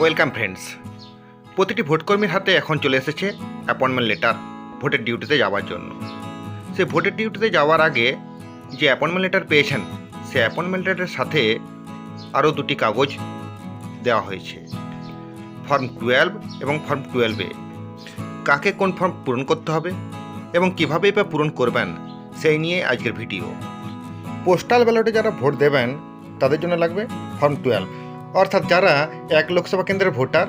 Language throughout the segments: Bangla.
Welcome friends. প্রতিটি ভোটকর্মীর হাতে এখন চলে এসেছে অ্যাপয়েন্টমেন্ট লেটার ভোটের ডিউটিতে যাওয়ার জন্য। সে ভোটের ডিউটিতে যাওয়ার আগে যে অ্যাপয়েন্টমেন্ট লেটার পেয়েছেন, সে অ্যাপয়েন্টমেন্ট লেটারের সাথে আরও দুটি কাগজ দেওয়া হয়েছে, ফর্ম 12 এবং ফর্ম 12A। কাকে কোন ফর্ম পূরণ করতে হবে এবং কীভাবেই বা পূরণ করবেন, সেই নিয়ে আজকের ভিডিও। পোস্টাল ব্যালটে যারা ভোট দেবেন তাদের জন্য লাগবে ফর্ম 12, অর্থাৎ যারা এক লোকসভা কেন্দ্রের ভোটার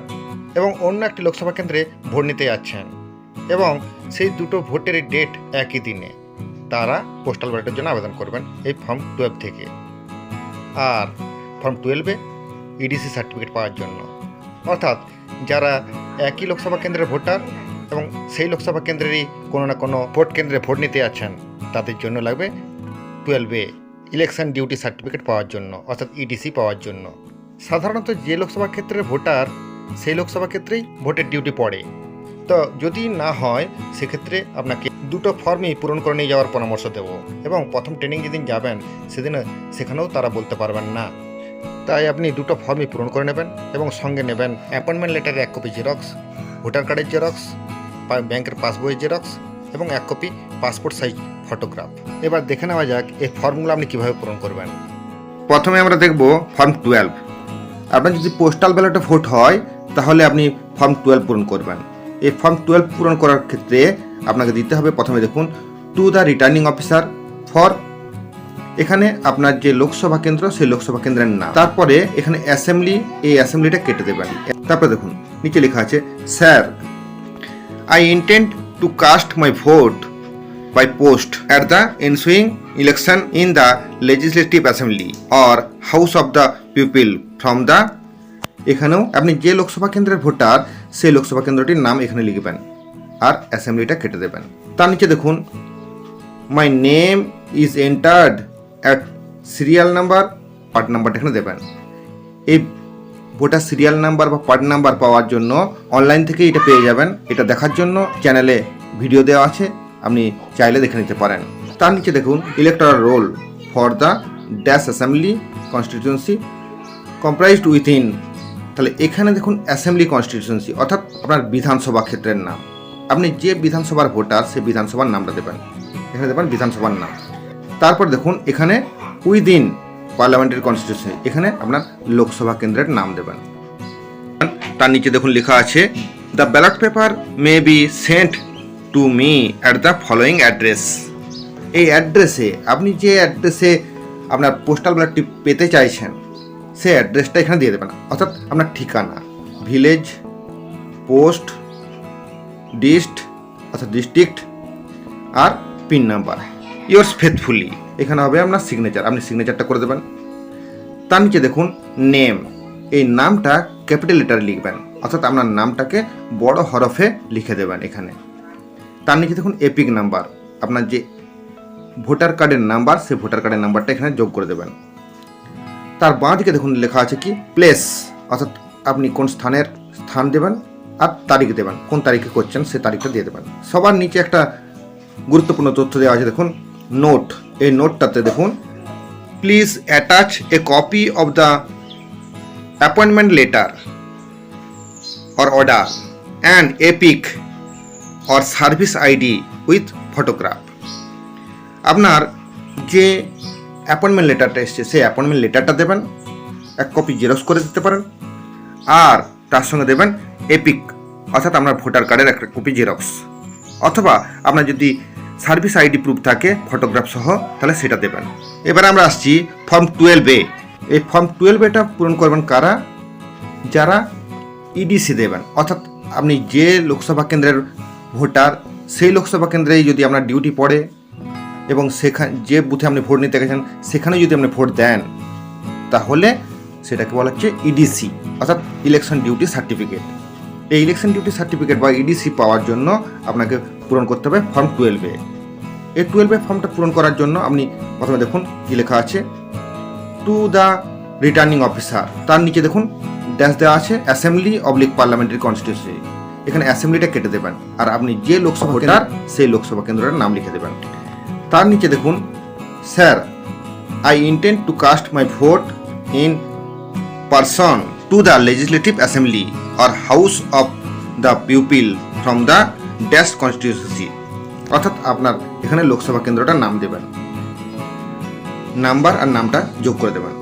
এবং অন্য একটি লোকসভা কেন্দ্রে ভোট নিতে যাচ্ছেন এবং সেই দুটো ভোটের ডেট একই দিনে, তারা পোস্টাল ব্যালটের জন্য আবেদন করবেন এই ফর্ম 12 থেকে। আর ফর্ম 12-এ ইডিসি সার্টিফিকেট পাওয়ার জন্য, অর্থাৎ যারা একই লোকসভা কেন্দ্রের ভোটার এবং সেই লোকসভা কেন্দ্রেরই কোনো না কোনো ভোট কেন্দ্রে ভোট নিতে যাচ্ছেন, তাদের জন্য লাগবে 12A ইলেকশন ডিউটি সার্টিফিকেট পাওয়ার জন্য, অর্থাৎ ইডিসি পাওয়ার জন্য। সাধারণত যে লোকসভা ক্ষেত্রের ভোটার সেই লোকসভা ক্ষেত্রেই ভোটের ডিউটি পড়ে, তো যদি না হয় সেক্ষেত্রে আপনাকে দুটো ফর্মই পূরণ করে নিয়ে যাওয়ার পরামর্শ দেব। এবং প্রথম ট্রেনিং যেদিন যাবেন সেদিন সেখানেও তারা বলতে পারবেন না, তাই আপনি দুটো ফর্মই পূরণ করে নেবেন এবং সঙ্গে নেবেন অ্যাপয়েন্টমেন্ট লেটারের 1 কপি জেরক্স, ভোটার কার্ডের জেরক্স, ব্যাংকের পাসবইয়ের জেরক্স এবং 1 কপি পাসপোর্ট সাইজ ফটোগ্রাফ। এবার দেখে নেওয়া যাক এই ফর্মগুলো আপনি কীভাবে পূরণ করবেন। প্রথমে আমরা দেখব ফর্ম 12। আপনার যদি পোস্টাল ব্যালটে ভোট হয় তাহলে আপনি ফর্ম 12 পূরণ করবেন। এই ফর্ম 12 পূরণ করার ক্ষেত্রে আপনাকে দিতে হবে, প্রথমে দেখুন, to the returning officer for, এখানে আপনার যে লোকসভা কেন্দ্র সেই লোকসভা কেন্দ্রের নাম, তারপরে এখানে অ্যাসেম্বলি, এই অ্যাসেম্বলিটা কেটে দেবেন। তারপরে দেখুন নিচে লেখা আছে, sir I intend to cast my vote by post at the ensuing election in the legislative assembly or house of the people from the, এখানেও আপনি যে লোকসভা কেন্দ্রের ভোটার সেই লোকসভা কেন্দ্রটির নাম এখানে লিখবেন আর অ্যাসেম্বলিটা কেটে দেবেন। তার নিচে দেখুন, my name is entered at serial number, part নাম্বারটা এখানে দেবেন। এই ভোটার সিরিয়াল নাম্বার বা পার্ট নাম্বার পাওয়ার জন্য অনলাইন থেকে এটা পেয়ে যাবেন। এটা দেখার জন্য চ্যানেলে ভিডিও দেওয়া আছে, আপনি চাইলে দেখে নিতে পারেন। তার নিচে দেখুন, electoral role for the dash assembly constituency comprised within, তাহলে এখানে দেখুন অ্যাসেম্বলি কনস্টিটিউয়েন্সি, অর্থাৎ আপনার বিধানসভা ক্ষেত্রের নাম। আপনি যে বিধানসভার ভোটার সেই বিধানসভার নামটা দেবেন, এখানে দেবেন বিধানসভার নাম। তারপর দেখুন এখানে উইদিন পার্লামেন্টারি কনস্টিটিউয়েন্সি, এখানে আপনার লোকসভা কেন্দ্রের নাম দেবেন। তার নিচে দেখুন লেখা আছে, the ballot paper May be sent to me at the following address. এই অ্যাড্রেসে আপনি যে অ্যাড্রেসে আপনার পোস্টাল ব্যালটটি পেতে চাইছেন সেই অ্যাড্রেসটা এখানে দিয়ে দেবেন, অর্থাৎ আপনার ঠিকানা, ভিলেজ, পোস্ট, ডিস্ট্রিক্ট আর পিন নাম্বার। ইয়োর্স ফেথফুলি, এখানে হবে আপনার সিগনেচার, আপনি সিগনেচারটা করে দেবেন। তার নিচে দেখুন নেম, এই নামটা ক্যাপিটাল লেটারে লিখবেন, অর্থাৎ আপনার নামটাকে বড় হরফে লিখে দেবেন এখানে। তার নিচে দেখুন এপিক নাম্বার, আপনার যে ভোটার কার্ডের নাম্বার সেই ভোটার কার্ডের নাম্বারটা এখানে যোগ করে দেবেন। তার বাঁ দিকে দেখুন লেখা আছে কি, প্লেস, অর্থাৎ আপনি কোন স্থান দেবেন আর তারিখ দেবেন, কোন তারিখে করছেন সে তারিখটা দিয়ে দেবেন। সবার নিচে একটা গুরুত্বপূর্ণ তথ্য দেওয়া আছে, দেখুন নোট, এই নোটটাতে দেখুন, please attach A copy of the appointment letter or order and epic or service ID with photograph. আপনার যে অ্যাপয়েন্টমেন্ট লেটারটা এসছে সেই অ্যাপয়েন্টমেন্ট লেটারটা দেবেন, 1 কপি জেরক্স করে দিতে পারেন, আর তার সঙ্গে দেবেন এপিক, অর্থাৎ আপনার ভোটার কার্ডের 1 কপি জেরক্স, অথবা আপনার যদি সার্ভিস আইডি প্রুফ থাকে ফটোগ্রাফ সহ তাহলে সেটা দেবেন। এবার আমরা আসছি ফর্ম 12A। এই ফর্ম 12Aটা পূরণ করবেন কারা, যারা ইডিসি দেবেন, অর্থাৎ আপনি যে লোকসভা কেন্দ্রের ভোটার সেই লোকসভা কেন্দ্রেই যদি আপনার ডিউটি পড়ে এবং সেখানে যে বুথে আপনি ভোট নিতে গেছেন সেখানে যদি আপনি ভোট দেন, তাহলে সেটাকে বলা হচ্ছে ইডিসি, অর্থাৎ ইলেকশন ডিউটি সার্টিফিকেট। এই ইলেকশন ডিউটি সার্টিফিকেট বা ইডিসি পাওয়ার জন্য আপনাকে পূরণ করতে হবে ফর্ম 12A। এই 12A ফর্মটা পূরণ করার জন্য আপনি প্রথমে দেখুন কি লেখা আছে, টু দ্য রিটার্নিং অফিসার, তার নিচে দেখুন ড্যাশ দেওয়া আছে অ্যাসেম্বলি অবলিক পার্লামেন্টারি কনস্টিটিউয়েন্সি, এখানে অ্যাসেম্বলিটা কেটে দেবেন আর আপনি যে লোকসভা ভোটার সেই লোকসভা কেন্দ্রের নাম লিখে দেবেন। তার নিচে দেখুন, sir I intend to cast my vote in person to the legislative assembly or house of the people from the dash constituency. অর্থাৎ আপনার এখানে লোকসভা কেন্দ্রটার নাম দেবেন, নাম্বার আর নামটা যোগ করে দেবেন।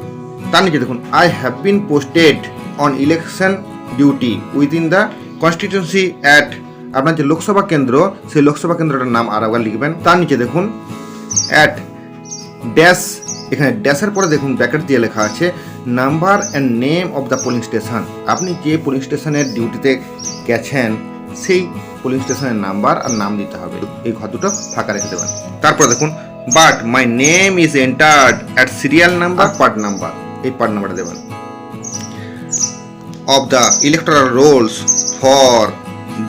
তার নিচে দেখুন I have been posted on election duty within the constituency at, আপনার যে লোকসভা কেন্দ্র সেই লোকসভা কেন্দ্রটার নাম আর একবার লিখবেন। তার নিচে দেখুন অ্যাট ড্যাশ, এখানে ড্যাশের পরে দেখুন ব্র্যাকেট দিয়ে লেখা আছে number and name of the polling station. আপনি যে পোলিং স্টেশনের ডিউটিতে গেছেন সেই পোলিং স্টেশনের নাম্বার আর নাম দিতে হবে, এই ঘর দুটো ফাঁকা রেখে দেবেন। তারপর দেখুন but my name is entered at serial number part number, এই পার্ট নাম্বারটা দেবেন of the electoral Rolle's for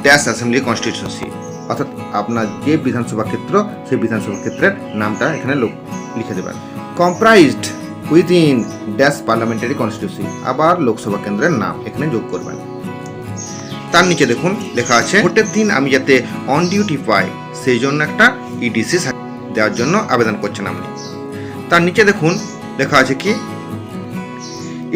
dash assembly constituency. অর্থাৎ আপনার যে বিধানসভা ক্ষেত্র সেই বিধানসভা ক্ষেত্রের নামটা এখানে লিখে দেবেন। Comprised within dash parliamentary constituency, আবার লোকসভা কেন্দ্রের নাম এখানে যোগ করবেন। তার নিচে দেখুন লেখা আছে ভোটের দিন আমি যাতে অন ডিউটি পাই সেই জন্য একটা ইডিসি দেওয়ার জন্য আবেদন করছেন আপনি। তার নিচে দেখুন লেখা আছে কি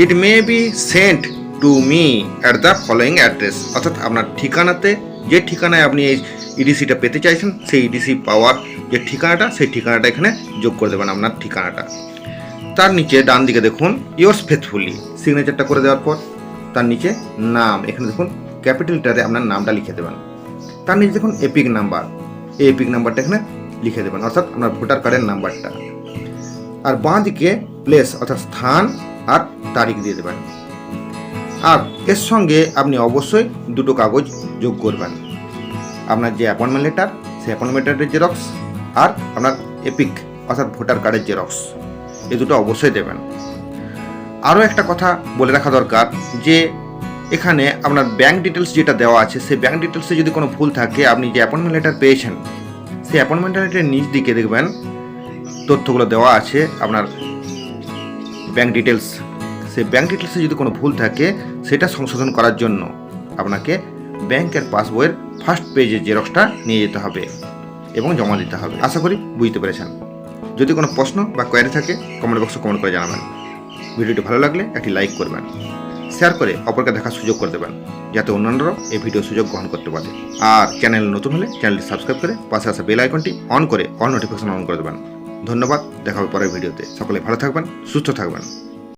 it may be sent to me at the following address. অর্থাৎ আপনার ঠিকানাতে, যে ঠিকানায় আপনি এই ইডিসিটা পেতে চাইছেন সেই ইডিসি পাওয়ার যে ঠিকানাটা সেই ঠিকানাটা এখানে যোগ করে দেবেন আপনার ঠিকানাটা। তার নিচে ডান দিকে দেখুন ইয়োর্স ফেথফুলি, সিগনেচারটা করে দেওয়ার পর তার নিচে নাম, এখানে দেখুন ক্যাপিটাল লেটারে আপনার নামটা লিখে দেবেন। তার নিচে দেখুন এপিক নাম্বার, এই এপিক নাম্বারটা এখানে লিখে দেবেন, অর্থাৎ আপনার ভোটার কার্ডের নাম্বারটা। আর বাঁ দিকে প্লেস অর্থাৎ স্থান আর তারিখ দিয়ে দেবেন। আর এর সঙ্গে আপনি অবশ্যই দুটো কাগজ যোগ করবেন, আপনার যে অ্যাপয়েন্টমেন্ট লেটার সেই অ্যাপয়েন্টমেন্ট লেটারের জেরক্স আর আপনার এপিক অর্থাৎ ভোটার কার্ডের জেরক্স, এই দুটো অবশ্যই দেবেন। আরও একটা কথা বলে রাখা দরকার যে এখানে আপনার ব্যাঙ্ক ডিটেলস যেটা দেওয়া আছে সেই ব্যাঙ্ক ডিটেলসে যদি কোনো ভুল থাকে, আপনি যে অ্যাপয়েন্টমেন্ট লেটার পেয়েছেন সেই অ্যাপয়েন্টমেন্ট লেটারের নিচ দিকে দেখবেন তথ্যগুলো দেওয়া আছে আপনার ব্যাঙ্ক ডিটেলস, সেই ব্যাঙ্ক ডিটেলসে যদি কোনো ভুল থাকে সেটা সংশোধন করার জন্য আপনাকে ব্যাংকের পাসবইয়ের ফার্স্ট পেজের জেরক্সটা নিয়ে যেতে হবে এবং জমা দিতে হবে। আশা করি বুঝতে পেরেছেন। যদি কোনো প্রশ্ন বা কোয়েরি থাকে কমেন্ট বক্সে কমেন্ট করে জানাবেন। ভিডিওটি ভালো লাগলে একটি লাইক করবেন, শেয়ার করে অপরকে দেখার সুযোগ করে দেবেন যাতে অন্যান্যরাও এই ভিডিও সুযোগ গ্রহণ করতে পারে। আর চ্যানেল নতুন হলে চ্যানেলটি সাবস্ক্রাইব করে পাশে আসা বেল আইকনটি অন করে অল নোটিফিকেশন অন করে দেবেন। ধন্যবাদ, দেখা হবে পরের ভিডিওতে। সকলে ভালো থাকবেন, সুস্থ থাকবেন।